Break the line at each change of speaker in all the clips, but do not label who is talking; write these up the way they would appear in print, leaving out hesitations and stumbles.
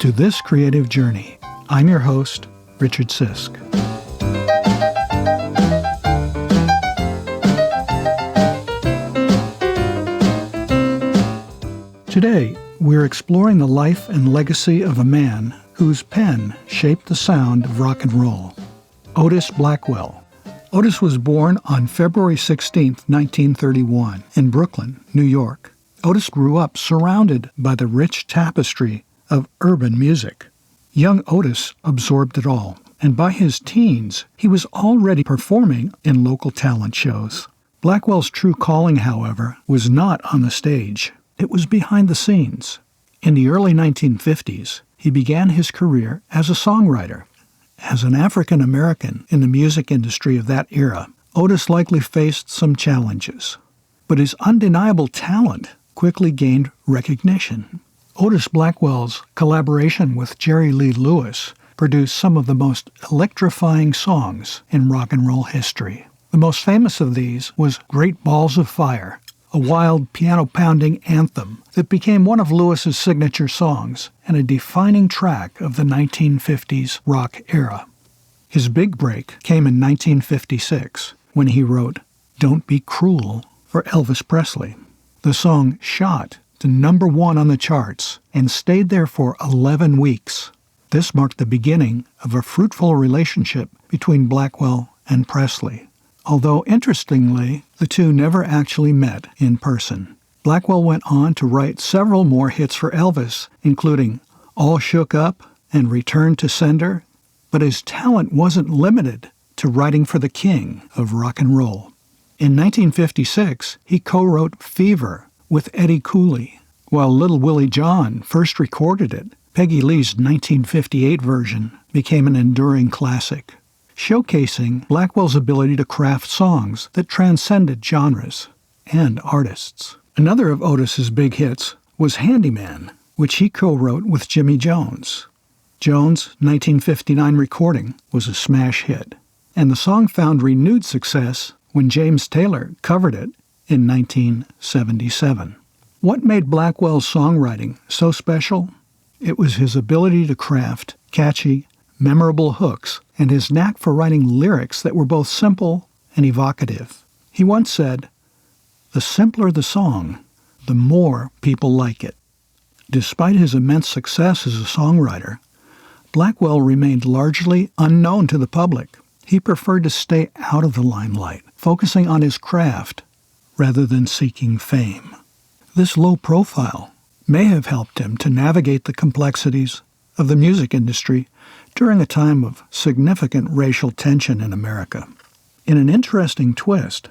to This Creative Journey. I'm your host, Richard Sisk. Today, we're exploring the life and legacy of a man whose pen shaped the sound of rock and roll, Otis Blackwell. Otis was born on February 16, 1931, in Brooklyn, New York. Otis grew up surrounded by the rich tapestry of urban music. Young Otis absorbed it all, and by his teens, he was already performing in local talent shows. Blackwell's true calling, however, was not on the stage. It was behind the scenes. In the early 1950s, he began his career as a songwriter. As an African American in the music industry of that era, Otis likely faced some challenges. But his undeniable talent quickly gained recognition. Otis Blackwell's collaboration with Jerry Lee Lewis produced some of the most electrifying songs in rock and roll history. The most famous of these was Great Balls of Fire, a wild piano-pounding anthem that became one of Lewis's signature songs and a defining track of the 1950s rock era. His big break came in 1956 when he wrote Don't Be Cruel for Elvis Presley. The song shot to number 1 on the charts and stayed there for 11 weeks. This marked the beginning of a fruitful relationship between Blackwell and Presley. Although, interestingly, the two never actually met in person. Blackwell went on to write several more hits for Elvis, including All Shook Up and Return to Sender, but his talent wasn't limited to writing for the king of rock and roll. In 1956, he co-wrote Fever with Eddie Cooley. While Little Willie John first recorded it, Peggy Lee's 1958 version became an enduring classic, showcasing Blackwell's ability to craft songs that transcended genres and artists. Another of Otis's big hits was Handyman, which he co-wrote with Jimmy Jones. Jones' 1959 recording was a smash hit, and the song found renewed success when James Taylor covered it in 1977. What made Blackwell's songwriting so special? It was his ability to craft catchy, memorable hooks, and his knack for writing lyrics that were both simple and evocative. He once said, "The simpler the song, the more people like it." Despite his immense success as a songwriter, Blackwell remained largely unknown to the public. He preferred to stay out of the limelight, focusing on his craft rather than seeking fame. This low profile may have helped him to navigate the complexities of the music industry during a time of significant racial tension in America. In an interesting twist,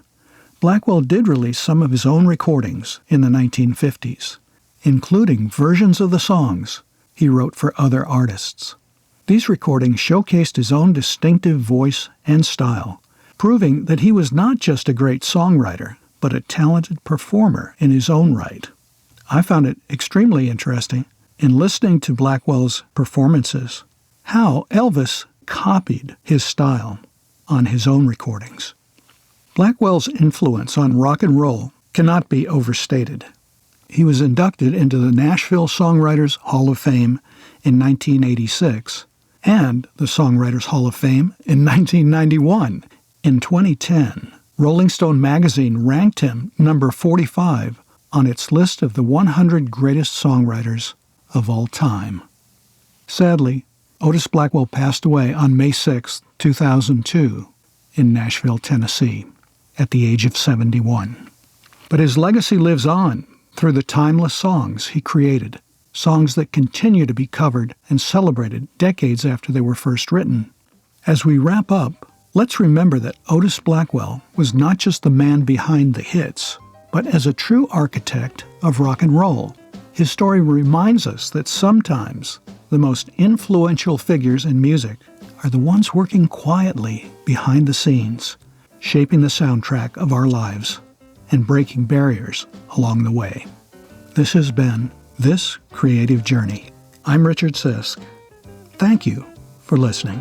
Blackwell did release some of his own recordings in the 1950s, including versions of the songs he wrote for other artists. These recordings showcased his own distinctive voice and style, proving that he was not just a great songwriter, but a talented performer in his own right. I found it extremely interesting in listening to Blackwell's performances how Elvis copied his style on his own recordings. Blackwell's influence on rock and roll cannot be overstated. He was inducted into the Nashville Songwriters Hall of Fame in 1986 and the Songwriters Hall of Fame in 1991. In 2010, Rolling Stone magazine ranked him number 45 on its list of the 100 greatest songwriters of all time. Sadly, Otis Blackwell passed away on May 6, 2002, in Nashville, Tennessee, at the age of 71. But his legacy lives on through the timeless songs he created, songs that continue to be covered and celebrated decades after they were first written. As we wrap up, let's remember that Otis Blackwell was not just the man behind the hits, but as a true architect of rock and roll. His story reminds us that sometimes the most influential figures in music are the ones working quietly behind the scenes, shaping the soundtrack of our lives and breaking barriers along the way. This has been This Creative Journey. I'm Richard Sisk. Thank you for listening.